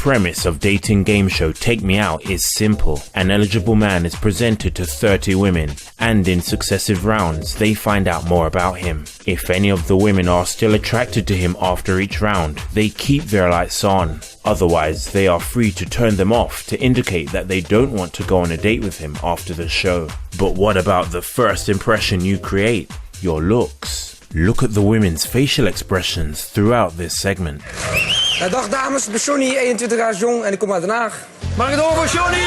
premise of dating game show Take Me Out is simple. An eligible man is presented to 30 women, and in successive rounds they find out more about him. If any of the women are still attracted to him after each round, they keep their lights on. Otherwise, they are free to turn them off to indicate that they don't want to go on a date with him after the show. But what about the first impression you create? Your looks. Look at the women's facial expressions throughout this segment. Dag dames, ik ben Johnny, 21 jaar jong en ik kom uit Den Haag. Mag ik het horen voor Johnny?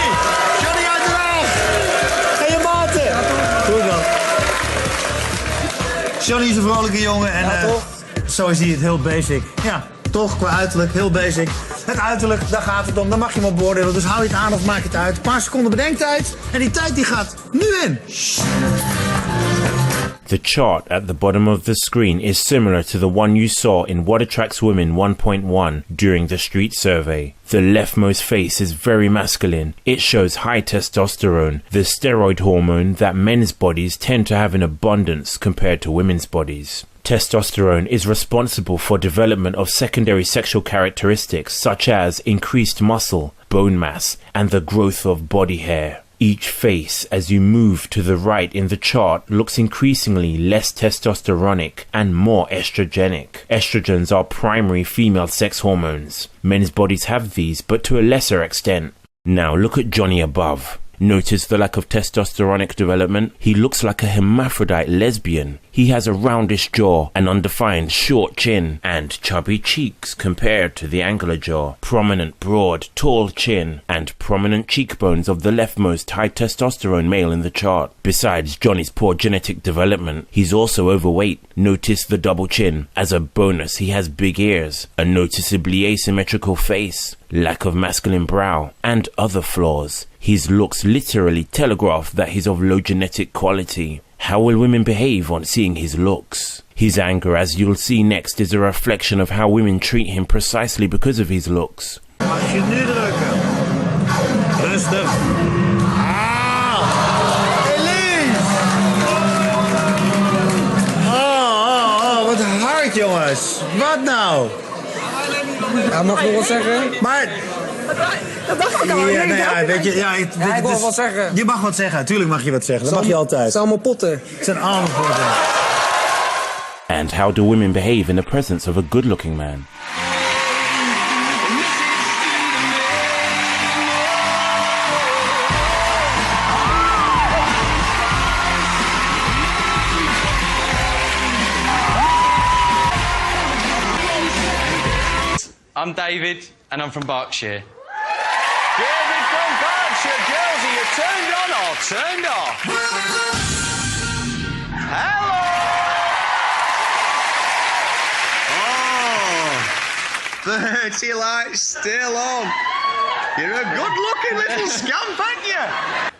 Johnny uit Den Haag! En je maten! Goed dan. Johnny is een vrolijke jongen en zo is hij het heel basic. Ja, toch qua uiterlijk, heel basic. Het uiterlijk, daar gaat het om, daar mag je hem op beoordelen. Dus hou je het aan of maak je het uit. Een paar seconden bedenktijd en die tijd die gaat nu in. The chart at the bottom of the screen is similar to the one you saw in What Attracts Women 1.1 during the street survey. The leftmost face is very masculine. It shows high testosterone, the steroid hormone that men's bodies tend to have in abundance compared to women's bodies. Testosterone is responsible for development of secondary sexual characteristics such as increased muscle, bone mass, and the growth of body hair. Each face, as you move to the right in the chart, looks increasingly less testosteronic and more estrogenic. Estrogens are primary female sex hormones. Men's bodies have these, but to a lesser extent. Now look at Johnny above. Notice the lack of testosteronic development? He looks like a hermaphrodite lesbian. He has a roundish jaw, an undefined short chin, and chubby cheeks compared to the angular jaw, prominent broad tall chin, and prominent cheekbones of the leftmost high testosterone male in the chart. Besides Johnny's poor genetic development, he's also overweight. Notice the double chin. As a bonus, he has big ears, a noticeably asymmetrical face, lack of masculine brow, and other flaws. His looks literally telegraph that he's of low genetic quality. How will women behave on seeing his looks? His anger, as you'll see next, is a reflection of how women treat him precisely because of his looks. Mag je nu drukken? Rustig. Elise! Wat hard jongens. Wat nou? Ja, mag ik nog wat zeggen? Maar... Dat dacht ik al. Weet je, ik wil wat zeggen. Je mag wat zeggen, tuurlijk mag je wat zeggen. Dat mag je altijd. Het zijn allemaal potten. Het zijn allemaal potten. And how do women behave in the presence of a good-looking man? I'm David, and I'm from Berkshire. David from Berkshire, girls, are you turned on or turned off? Hello! Oh, 30 lights still on. You're a good-looking little scamp, aren't you?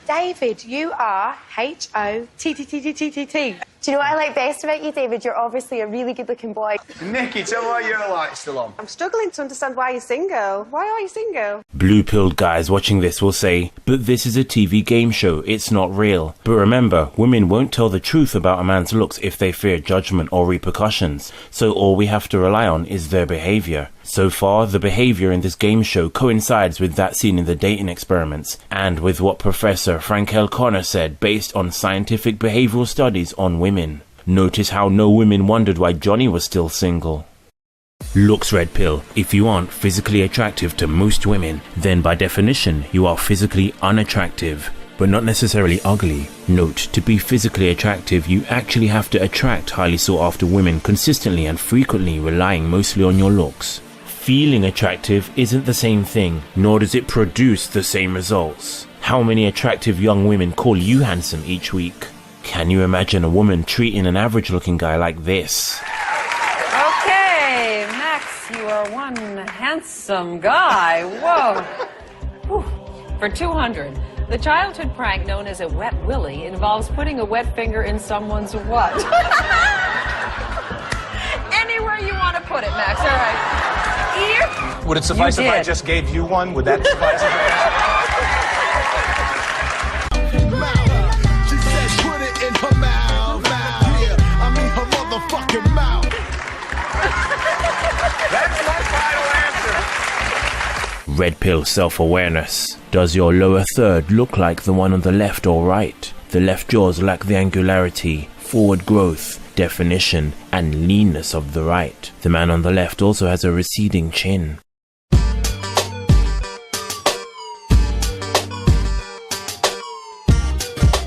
David, you are H-O-T-T-T-T-T-T. Do you know what I like best about you, David? You're obviously a really good-looking boy. Nikki, tell me why your light's still on. I'm struggling to understand why you're single. Why are you single? Blue-pilled guys watching this will say, but this is a TV game show, it's not real. But remember, women won't tell the truth about a man's looks if they fear judgment or repercussions, so all we have to rely on is their behavior. So far, the behavior in this game show coincides with that seen in the dating experiments, and with what Professor Frankel Connor said based on scientific behavioral studies on women. Notice how no women wondered why Johnny was still single. Looks red pill. If you aren't physically attractive to most women, then by definition you are physically unattractive, but not necessarily ugly. Note, to be physically attractive, you actually have to attract highly sought after women consistently and frequently, relying mostly on your looks. Feeling attractive isn't the same thing, nor does it produce the same results. How many attractive young women call you handsome each week? Can you imagine a woman treating an average looking guy like this? Okay, Max, you are one handsome guy. Whoa. Whew. For 200, the childhood prank known as a wet willie involves putting a wet finger in someone's what? Anywhere you want to put it, Max. All right. Ear? Would it suffice if I just gave you one? Would that suffice? She said put it in her mouth. Yeah, I mean her motherfucking mouth. That's my final answer. Red pill self-awareness. Does your lower third look like the one on the left or right? The left jaws lack the angularity, forward growth, definition, and leanness of the right. The man on the left also has a receding chin.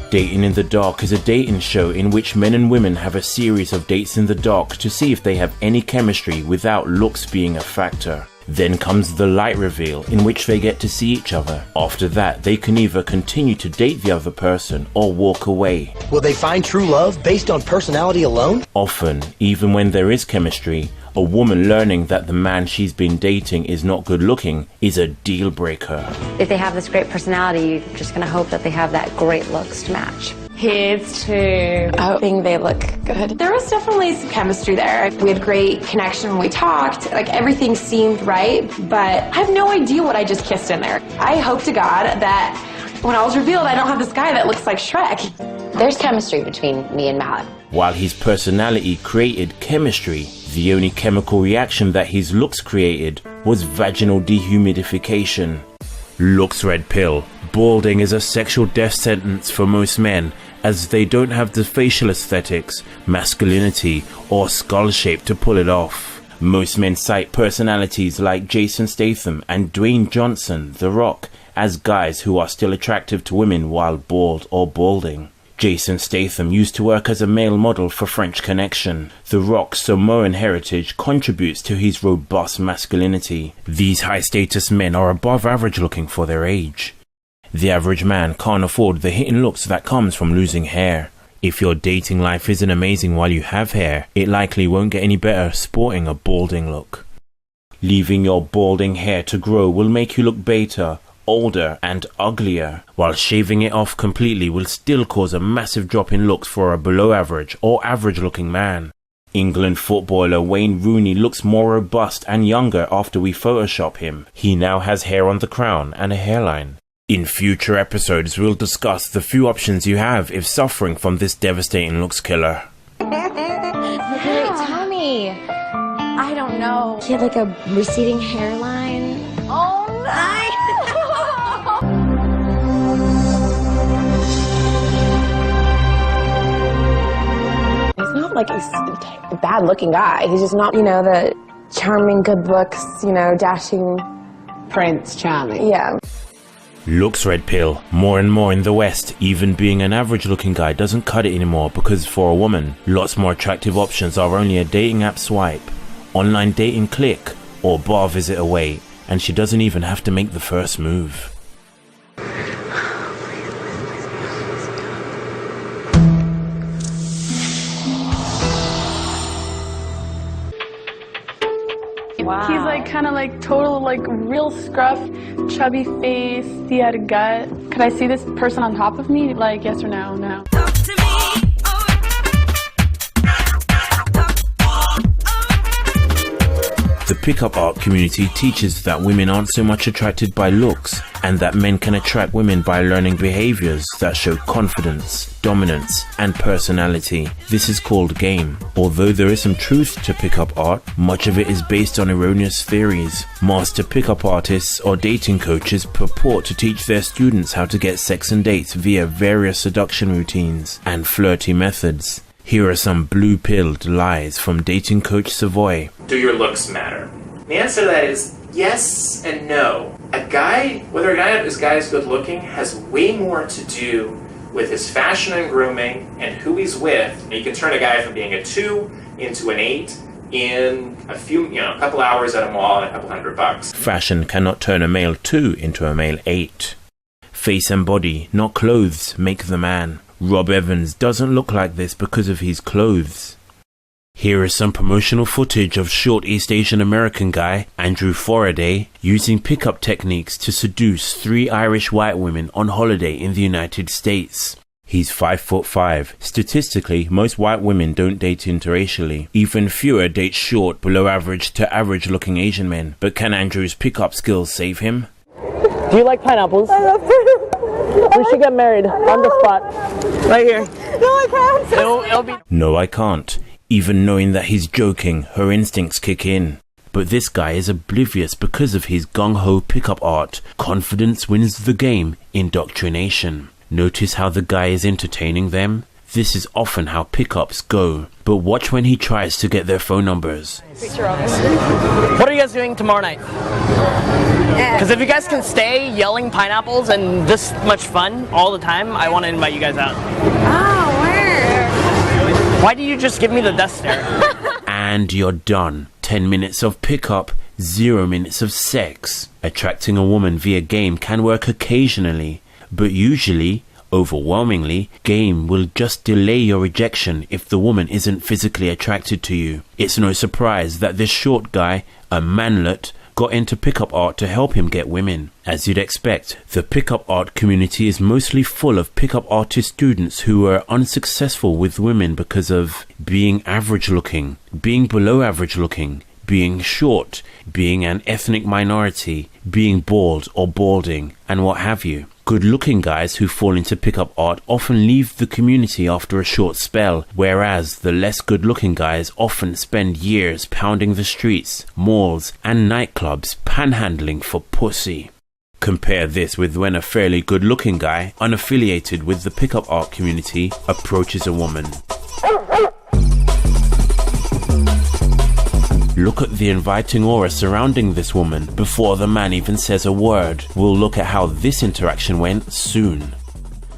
Dating in the Dark is a dating show in which men and women have a series of dates in the dark to see if they have any chemistry without looks being a factor. Then comes the light reveal, in which they get to see each other. After that, they can either continue to date the other person or walk away. Will they find true love based on personality alone? Often, even when there is chemistry, a woman learning that the man she's been dating is not good looking is a deal breaker. If they have this great personality, you're just going to hope that they have that great looks to match. Kids too. I think they look good. There was definitely some chemistry there. We had great connection when we talked. Like everything seemed right, but I have no idea what I just kissed in there. I hope to God that when I was revealed, I don't have this guy that looks like Shrek. There's chemistry between me and Matt. While his personality created chemistry, the only chemical reaction that his looks created was vaginal dehumidification. Looks red pill. Balding is a sexual death sentence for most men, as they don't have the facial aesthetics, masculinity, or skull shape to pull it off. Most men cite personalities like Jason Statham and Dwayne Johnson, The Rock, as guys who are still attractive to women while bald or balding. Jason Statham used to work as a male model for French Connection. The Rock's Samoan heritage contributes to his robust masculinity. These high-status men are above average looking for their age. The average man can't afford the hitting looks that comes from losing hair. If your dating life isn't amazing while you have hair, it likely won't get any better sporting a balding look. Leaving your balding hair to grow will make you look beta, older and uglier, while shaving it off completely will still cause a massive drop in looks for a below average or average looking man. England footballer Wayne Rooney looks more robust and younger after we Photoshop him. He now has hair on the crown and a hairline. In future episodes, we'll discuss the few options you have if suffering from this devastating looks killer. Wait, tell me. I don't know. He had like a receding hairline. Oh no! He's not like a bad looking guy. He's just not, the charming, good looks, dashing Prince Charming. Yeah. Looks red pill. More and more in the West, even being an average looking guy doesn't cut it anymore because for a woman, lots more attractive options are only a dating app swipe, online dating click, or bar visit away, and she doesn't even have to make the first move. Wow. He's like kind of like total like real scruff, chubby face. He had a gut. Could I see this person on top of me? Like yes or no? No. The pickup art community teaches that women aren't so much attracted by looks, and that men can attract women by learning behaviors that show confidence, dominance, and personality. This is called game. Although there is some truth to pickup art, much of it is based on erroneous theories. Master pickup artists or dating coaches purport to teach their students how to get sex and dates via various seduction routines and flirty methods. Here are some blue-pilled lies from dating coach Savoy. Do your looks matter? The answer to that is yes and no. Whether a guy is good looking has way more to do with his fashion and grooming and who he's with. And you can turn a guy from being a 2 into an 8 in a couple hours at a mall and a couple $100. Fashion cannot turn a male 2 into a male 8. Face and body, not clothes, make the man. Rob Evans doesn't look like this because of his clothes. Here is some promotional footage of short East Asian American guy, Andrew Faraday, using pickup techniques to seduce 3 Irish white women on holiday in the United States. He's 5'5". Statistically, most white women don't date interracially. Even fewer date short, below average to average looking Asian men. But can Andrew's pickup skills save him? Do you like pineapples? I love pineapples. We should get married on the spot. Right here. No, I can't. No, I can't. Even knowing that he's joking, her instincts kick in. But this guy is oblivious because of his gung-ho pickup art. Confidence wins the game, indoctrination. Notice how the guy is entertaining them? This is often how pickups go. But watch when he tries to get their phone numbers. What are you guys doing tomorrow night? Because if you guys can stay yelling pineapples and this much fun all the time, I want to invite you guys out. Oh, where? Why do you just give me the death stare? And you're done. 10 minutes of pickup, 0 minutes of sex. Attracting a woman via game can work occasionally, but usually, overwhelmingly, game will just delay your rejection if the woman isn't physically attracted to you. It's no surprise that this short guy, a manlet, got into pickup art to help him get women. As you'd expect, the pickup art community is mostly full of pickup artist students who are unsuccessful with women because of being average looking, being below average looking, being short, being an ethnic minority, being bald or balding, and what have you. Good-looking guys who fall into pickup art often leave the community after a short spell, whereas the less good-looking guys often spend years pounding the streets, malls, and nightclubs panhandling for pussy. Compare this with when a fairly good-looking guy, unaffiliated with the pickup art community, approaches a woman. Look at the inviting aura surrounding this woman before the man even says a word. We'll look at how this interaction went soon.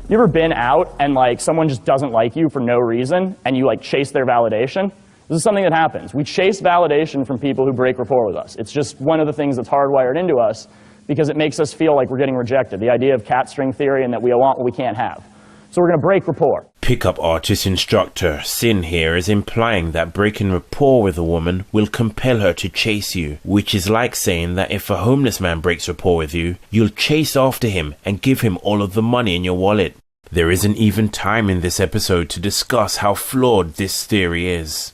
You ever been out and like someone just doesn't like you for no reason and you like chase their validation? This is something that happens. We chase validation from people who break rapport with us. It's just one of the things that's hardwired into us because it makes us feel like we're getting rejected. The idea of cat string theory and that we want what we can't have. So we're going to break rapport. Pickup artist instructor Sin here is implying that breaking rapport with a woman will compel her to chase you, which is like saying that if a homeless man breaks rapport with you, you'll chase after him and give him all of the money in your wallet. There isn't even time in this episode to discuss how flawed this theory is.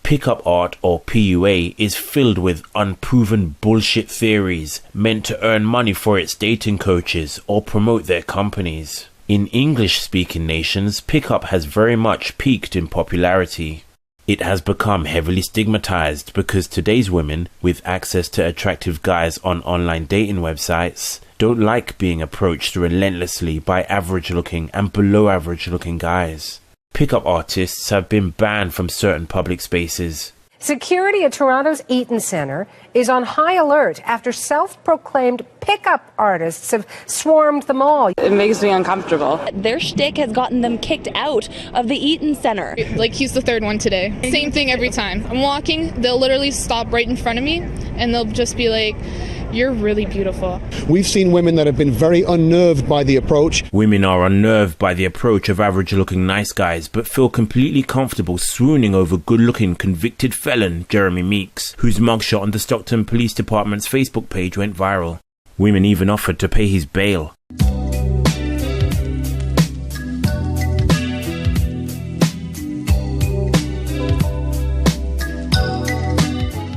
Pickup art, or PUA, is filled with unproven bullshit theories meant to earn money for its dating coaches or promote their companies. In English-speaking nations, pickup has very much peaked in popularity. It has become heavily stigmatized because today's women, with access to attractive guys on online dating websites, don't like being approached relentlessly by average-looking and below-average-looking guys. Pickup artists have been banned from certain public spaces. Security at Toronto's Eaton Centre is on high alert after self-proclaimed pickup artists have swarmed the mall. It makes me uncomfortable. Their shtick has gotten them kicked out of the Eaton Centre. Like, he's the third one today. Same thing every time. I'm walking, they'll literally stop right in front of me, and they'll just be like, "You're really beautiful." We've seen women that have been very unnerved by the approach. Women are unnerved by the approach of average-looking nice guys, but feel completely comfortable swooning over good-looking convicted felon Jeremy Meeks, whose mugshot on the Stockton Police Department's Facebook page went viral. Women even offered to pay his bail.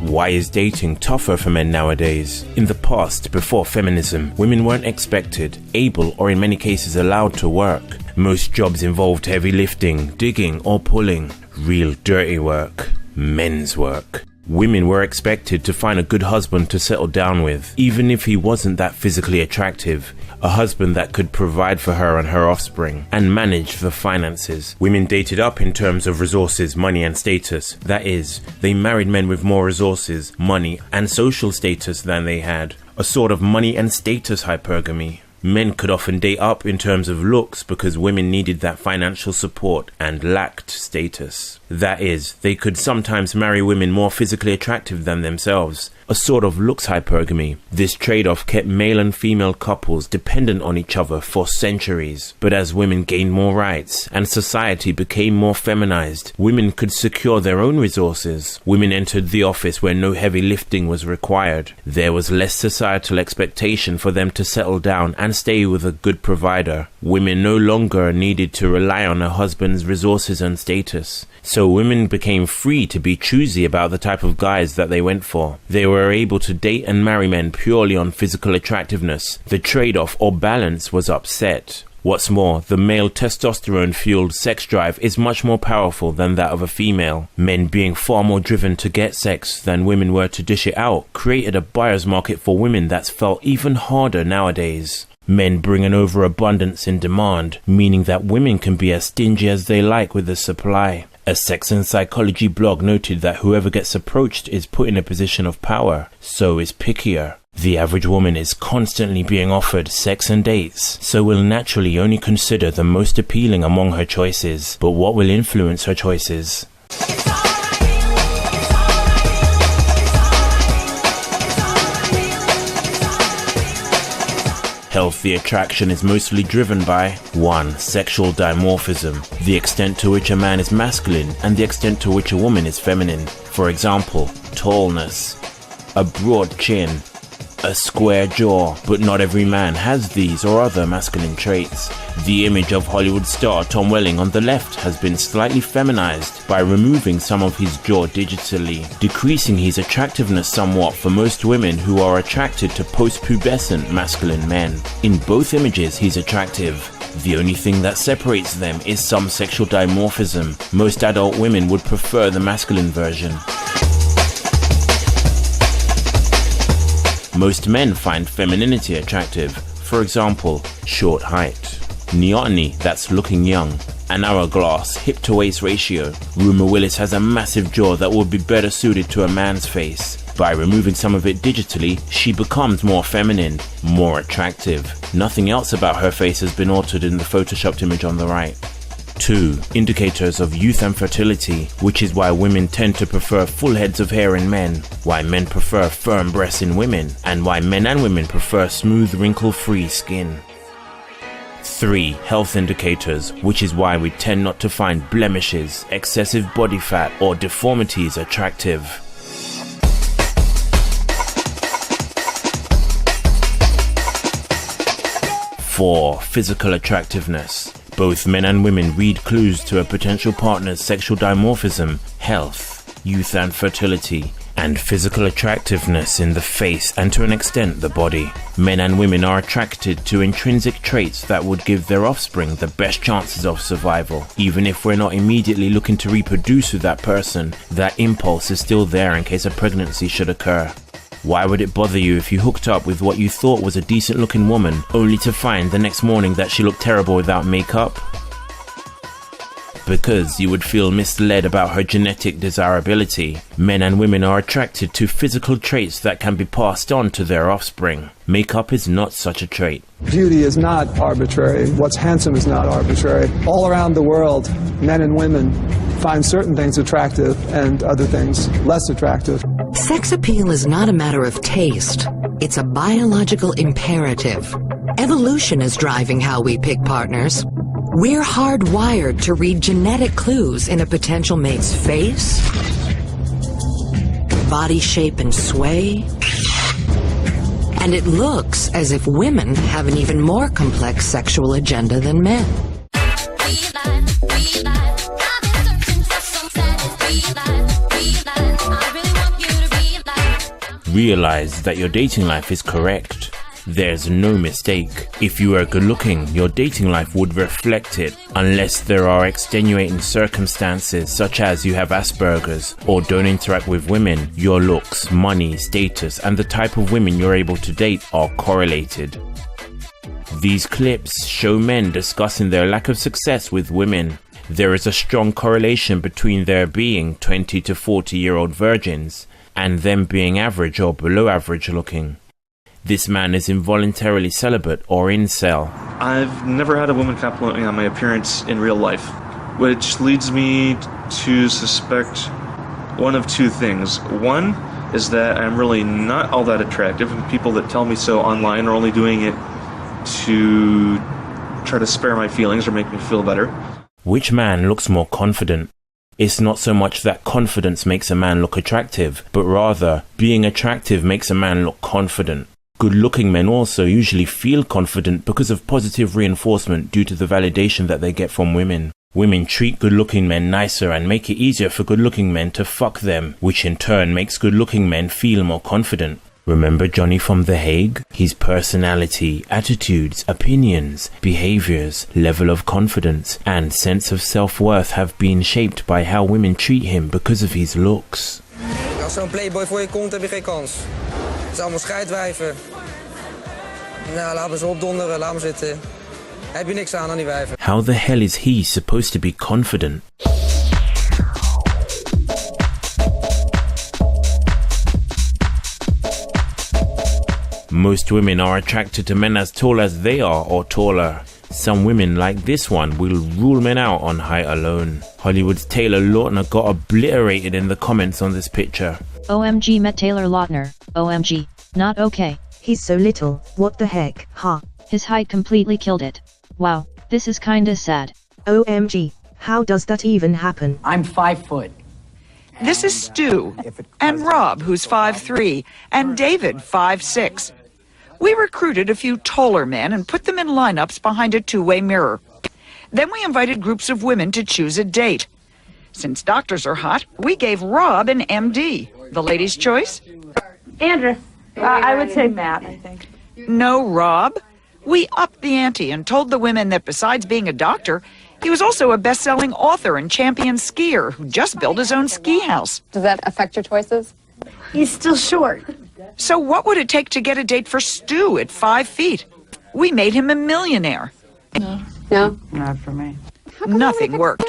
Why is dating tougher for men nowadays? In the past, before feminism, women weren't expected, able, or in many cases allowed to work. Most jobs involved heavy lifting, digging, or pulling. Real dirty work. Men's work. Women were expected to find a good husband to settle down with, even if he wasn't that physically attractive. A husband that could provide for her and her offspring, and manage the finances. Women dated up in terms of resources, money, and status. That is, they married men with more resources, money, and social status than they had. A sort of money and status hypergamy. Men could often date up in terms of looks because women needed that financial support and lacked status. That is, they could sometimes marry women more physically attractive than themselves. A sort of looks hypergamy. This trade-off kept male and female couples dependent on each other for centuries. But as women gained more rights and society became more feminized, women could secure their own resources. Women entered the office where no heavy lifting was required. There was less societal expectation for them to settle down and stay with a good provider. Women no longer needed to rely on a husband's resources and status. So women became free to be choosy about the type of guys that they went for. They were able to date and marry men purely on physical attractiveness. The trade-off or balance was upset. What's more, the male testosterone-fueled sex drive is much more powerful than that of a female. Men being far more driven to get sex than women were to dish it out created a buyer's market for women that's felt even harder nowadays. Men bring an overabundance in demand, meaning that women can be as stingy as they like with the supply. A sex and psychology blog noted that whoever gets approached is put in a position of power, so is pickier. The average woman is constantly being offered sex and dates, so will naturally only consider the most appealing among her choices. But what will influence her choices? Healthy attraction is mostly driven by 1. Sexual dimorphism, the extent to which a man is masculine and the extent to which a woman is feminine. For example, tallness, a broad chin, a square jaw, but not every man has these or other masculine traits. The image of Hollywood star Tom Welling on the left has been slightly feminized by removing some of his jaw digitally, decreasing his attractiveness somewhat for most women who are attracted to post-pubescent masculine men. In both images he's attractive. The only thing that separates them is some sexual dimorphism. Most adult women would prefer the masculine version. Most men find femininity attractive. For example, short height, neoteny, that's looking young, an hourglass hip-to-waist ratio. Rumor Willis has a massive jaw that would be better suited to a man's face. By removing some of it digitally, she becomes more feminine, more attractive. Nothing else about her face has been altered in the photoshopped image on the right. 2. Indicators of youth and fertility, which is why women tend to prefer full heads of hair in men, why men prefer firm breasts in women, and why men and women prefer smooth, wrinkle-free skin. 3. Health indicators, which is why we tend not to find blemishes, excessive body fat, or deformities attractive. 4. Physical attractiveness. Both men and women read clues to a potential partner's sexual dimorphism, health, youth and fertility, and physical attractiveness in the face and to an extent the body. Men and women are attracted to intrinsic traits that would give their offspring the best chances of survival. Even if we're not immediately looking to reproduce with that person, that impulse is still there in case a pregnancy should occur. Why would it bother you if you hooked up with what you thought was a decent looking woman, only to find the next morning that she looked terrible without makeup? Because you would feel misled about her genetic desirability. Men and women are attracted to physical traits that can be passed on to their offspring. Makeup is not such a trait. Beauty is not arbitrary. What's handsome is not arbitrary. All around the world, men and women find certain things attractive and other things less attractive. Sex appeal is not a matter of taste. It's a biological imperative. Evolution is driving how we pick partners. We're hardwired to read genetic clues in a potential mate's face, body shape and sway. And it looks as if women have an even more complex sexual agenda than men. Realize that your dating life is correct. There's no mistake. If you are good looking, your dating life would reflect it, unless there are extenuating circumstances such as you have Asperger's or don't interact with women. Your looks, money, status, and the type of women you're able to date are correlated. These clips show men discussing their lack of success with women. There is a strong correlation between their being 20 to 40-year-old virgins and them being average or below average looking. This man is involuntarily celibate or incel. I've never had a woman compliment me on my appearance in real life, which leads me to suspect one of two things. One is that I'm really not all that attractive, and people that tell me so online are only doing it to try to spare my feelings or make me feel better. Which man looks more confident? It's not so much that confidence makes a man look attractive, but rather being attractive makes a man look confident. Good-looking men also usually feel confident because of positive reinforcement due to the validation that they get from women. Women treat good-looking men nicer and make it easier for good-looking men to fuck them, which in turn makes good-looking men feel more confident. Remember Johnny from The Hague? His personality, attitudes, opinions, behaviors, level of confidence, and sense of self-worth have been shaped by how women treat him because of his looks. Als zo'n playboy voor je komt, heb je geen kans. Het zijn allemaal scheidwijven. Nou, laat me ze opdonderen, laat me zitten. Heb je niks aan die wijven. How the hell is he supposed to be confident? Most women are attracted to men as tall as they are or taller. Some women, like this one, will rule men out on height alone. Hollywood's Taylor Lautner got obliterated in the comments on this picture. OMG met Taylor Lautner. OMG. Not okay. He's so little, what the heck, huh? His height completely killed it. Wow, this is kinda sad. OMG, how does that even happen? I'm 5 foot. This is Stu, and Rob, who's 5'3", and David, 5'6". We recruited a few taller men and put them in lineups behind a two-way mirror. Then we invited groups of women to choose a date. Since doctors are hot, we gave Rob an MD. The lady's choice? Andrew. I would say Matt, I think. No, Rob. We upped the ante and told the women that besides being a doctor, he was also a best-selling author and champion skier who just built his own ski house. Does that affect your choices? He's still short. So what would it take to get a date for Stu at 5 feet? We made him a millionaire. No. No? Not for me. Nothing worked.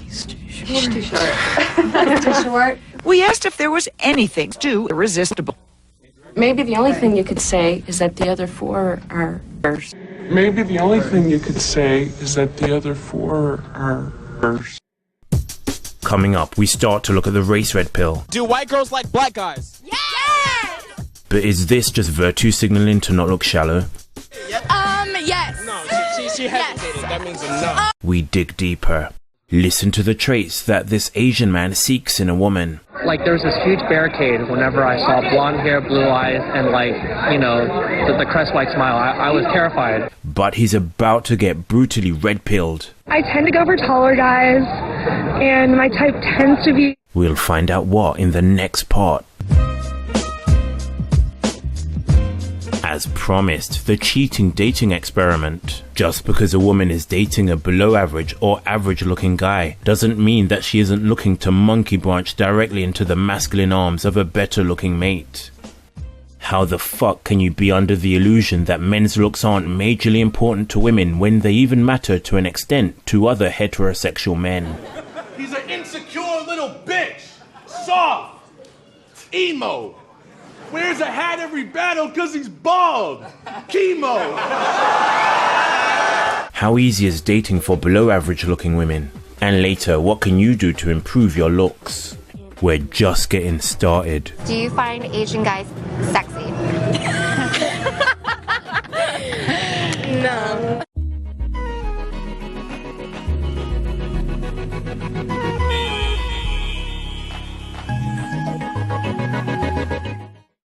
He's too short. He's too short. Too short? We asked if there was anything Stu irresistible. Maybe the only thing you could say is that the other 4 are hers. Maybe the only thing you could say is that the other 4 are hers. Coming up, we start to look at the race red pill. Do white girls like black guys? Yes! But is this just virtue signaling to not look shallow? Yes. No, she hesitated. That means a no. We dig deeper. Listen to the traits that this Asian man seeks in a woman. Like, there was this huge barricade whenever I saw blonde hair, blue eyes, and like, you know, the crest white smile. I was terrified. But he's about to get brutally red-pilled. I tend to go for taller guys, and my type tends to be... We'll find out what in the next part. As promised, the cheating dating experiment. Just because a woman is dating a below average or average looking guy doesn't mean that she isn't looking to monkey branch directly into the masculine arms of a better looking mate. How the fuck can you be under the illusion that men's looks aren't majorly important to women when they even matter to an extent to other heterosexual men? He's an insecure little bitch. Soft. Emo. Wears a hat every battle because he's bald. Chemo. How easy is dating for below average looking women? And later, what can you do to improve your looks? We're just getting started. Do you find Asian guys sexy?